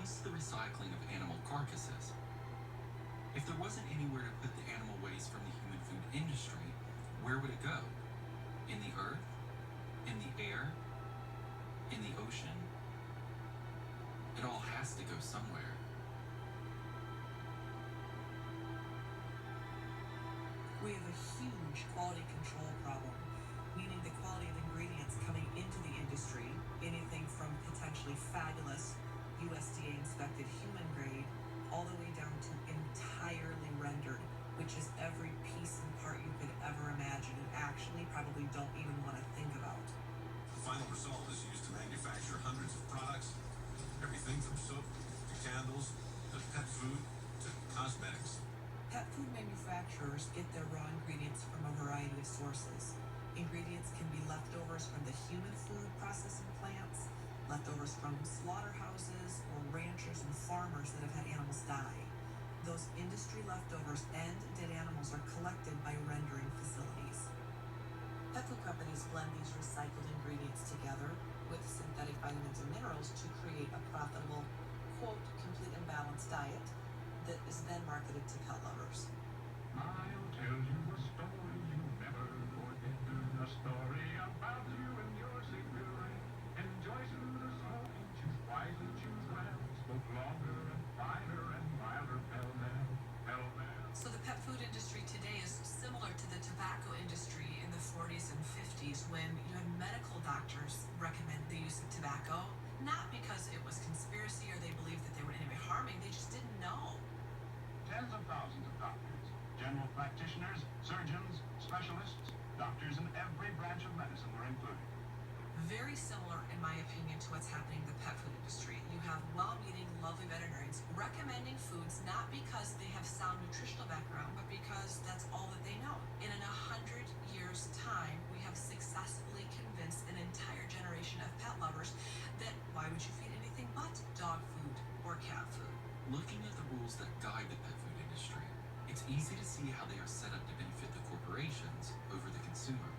comes to the recycling of animal carcasses, if there wasn't anywhere to put the animal waste from the human food industry, where would it go? In the earth? In the air? In the ocean? It all has to go somewhere. We have a huge quality control problem, meaning the quality of ingredients coming into the industry, anything from potentially fabulous USDA inspected human grade all the way down to entirely rendered, which is every piece and part you could ever imagine and actually probably don't even want to think about. The final result is used to manufacture hundreds of products, everything from soap to candles to pet food to cosmetics. Pet food manufacturers get their raw ingredients from a variety of sources. Ingredients can be leftovers from the human food processing plants, leftovers from slaughterhouses, or ranchers and farmers that have had animals die. Those industry leftovers and dead animals are collected by rendering facilities. Pet food companies blend these recycled ingredients together with synthetic vitamins and minerals to create a profitable, quote, complete and balanced diet that is then marketed to pet lovers. I'll tell you a story you'll never forget. A story about you and your Savior. Enjoy through the smoking, choose wisely, choose well. Smoke longer and finer and milder, pell-mell, pell-mell. So the pet food industry today is similar to the tobacco industry in the 40s and 50s when you had medical doctors recommend the use of tobacco, not because it was conspiracy or they believed that they were in any way harming, they just didn't know. Tens of thousands of doctors, general practitioners, surgeons, specialists, doctors in every branch of medicine were included. Very similar, in my opinion, to what's happening in the pet food industry. You have well-meaning, lovely veterinarians recommending foods not because they have sound nutritional background, but because that's all that they know. And in 100 years' time, we have successfully convinced an entire generation of pet lovers that why would you feed anything but dog food or cat food? Looking at the rules that guide the pet food industry, it's easy to see how they are set up to benefit the corporations over the consumer.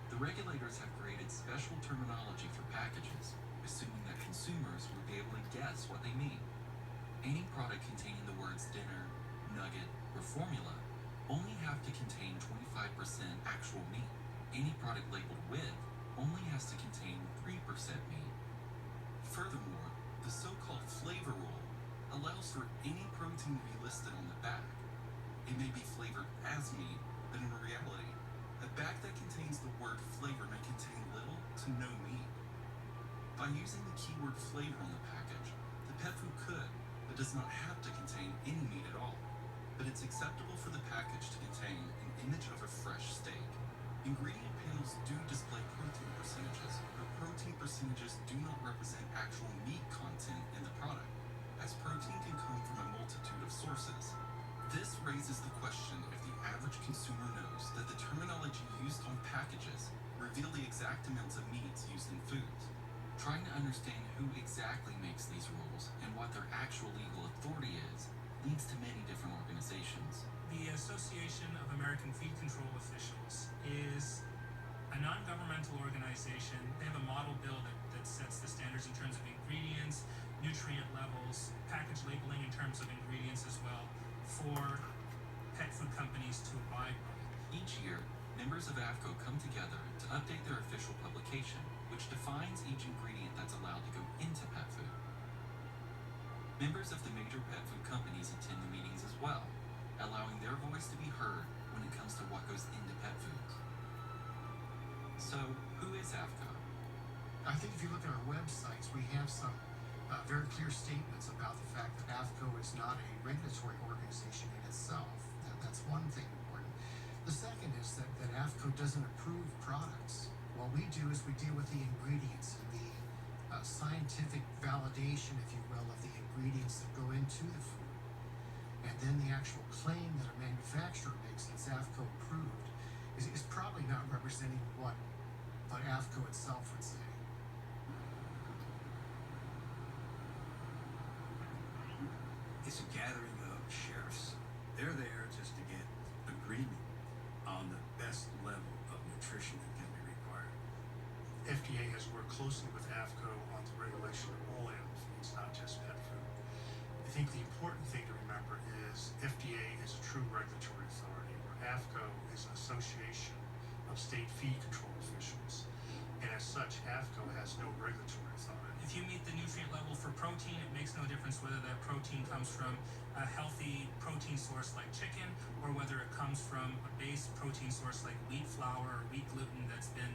The regulators have created special terminology for packages, assuming that consumers will be able to guess what they mean. Any product containing the words dinner, nugget, or formula only have to contain 25% actual meat. Any product labeled with only has to contain 3% meat. Furthermore, the so-called flavor rule allows for any protein to be listed on the back. It may be flavored as meat, but in reality, a bag that contains the word flavor may contain little to no meat. By using the keyword flavor on the package, the pet food could, but does not have to contain any meat at all. But it's acceptable for the package to contain an image of a fresh steak. Ingredient panels do display protein percentages, but protein percentages do not represent actual meat content in the product, as protein can come from a multitude of sources. This raises the question if the average consumer knows that the terminology used on packages reveal the exact amounts of meats used in foods. Trying to understand who exactly makes these rules and what their actual legal authority is leads to many different organizations. The Association of American Feed Control Officials is a non-governmental organization. They have a model bill that sets the standards in terms of ingredients, nutrient levels, package labeling in terms of ingredients as well, for pet food companies to abide by. Each year, members of AAFCO come together to update their official publication, which defines each ingredient that's allowed to go into pet food. Members of the major pet food companies attend the meetings as well, allowing their voice to be heard when it comes to what goes into pet foods. So, who is AAFCO? I think if you look at our websites, we have some very clear statements about the fact that AAFCO is not a regulatory organization in itself. That's one thing important. The second is that AAFCO doesn't approve products. What we do is we deal with the ingredients and the scientific validation, if you will, of the ingredients that go into the food. And then the actual claim that a manufacturer makes that's AAFCO approved is probably not representing what AAFCO itself would say. It's a gathering of sheriffs. They're there just to get agreement on the best level of nutrition that can be required. FDA has worked closely with AAFCO on the regulation of all animal feeds, not just pet I think the important thing to remember is FDA is a true regulatory authority, where AAFCO is an association of state feed control officials. And as such, AAFCO has no regulatory authority. If you meet the nutrient level for protein, it makes no difference whether that protein comes from a healthy protein source like chicken or whether it comes from a base protein source like wheat flour or wheat gluten that's been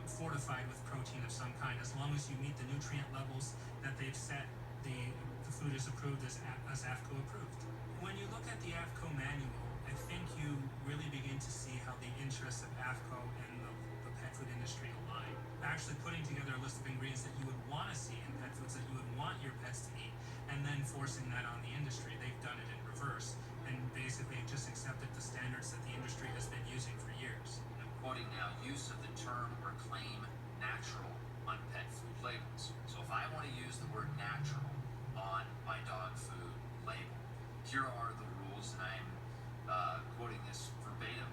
fortified with protein of some kind. As long as you meet the nutrient levels that they've set, the food is approved as AAFCO approved. When you look at the AAFCO manual, I think you really begin to see how the interests of AAFCO and the pet food industry align. Actually putting together a list of ingredients that you would want to see in pet foods that you would want your pets to eat, and then forcing that on the industry. They've done it in reverse and basically just accepted the standards that the industry has been using for years. I'm quoting now, use of the term or claim natural on pet food labels. So if I want to use the word natural on my dog food label, here are the rules, and I'm quoting this verbatim.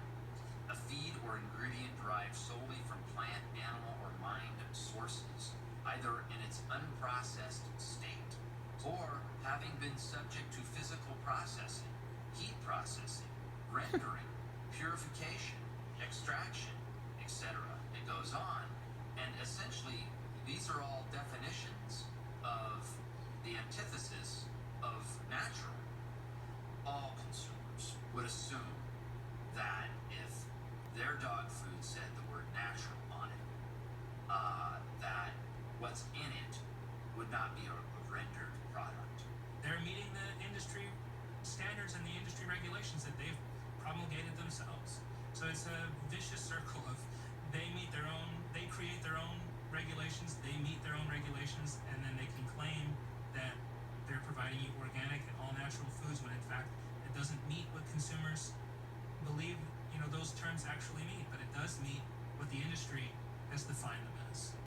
A feed or ingredient derived solely from plant, animal, or mind sources, either in its unprocessed state or having been subject to physical processing, heat processing, rendering, purification, extraction, etc. It goes on, and essentially these are all definitions of the antithesis of natural. All consumers would assume that if their dog food said the word natural on it, that what's in it would not be a rendered product. They're meeting the industry standards and the industry regulations that they've promulgated themselves. So it's a vicious circle of they create their own regulations, they meet their own regulations, and then they can claim that they're providing you organic and all natural foods when in fact it doesn't meet what consumers believe those terms actually mean.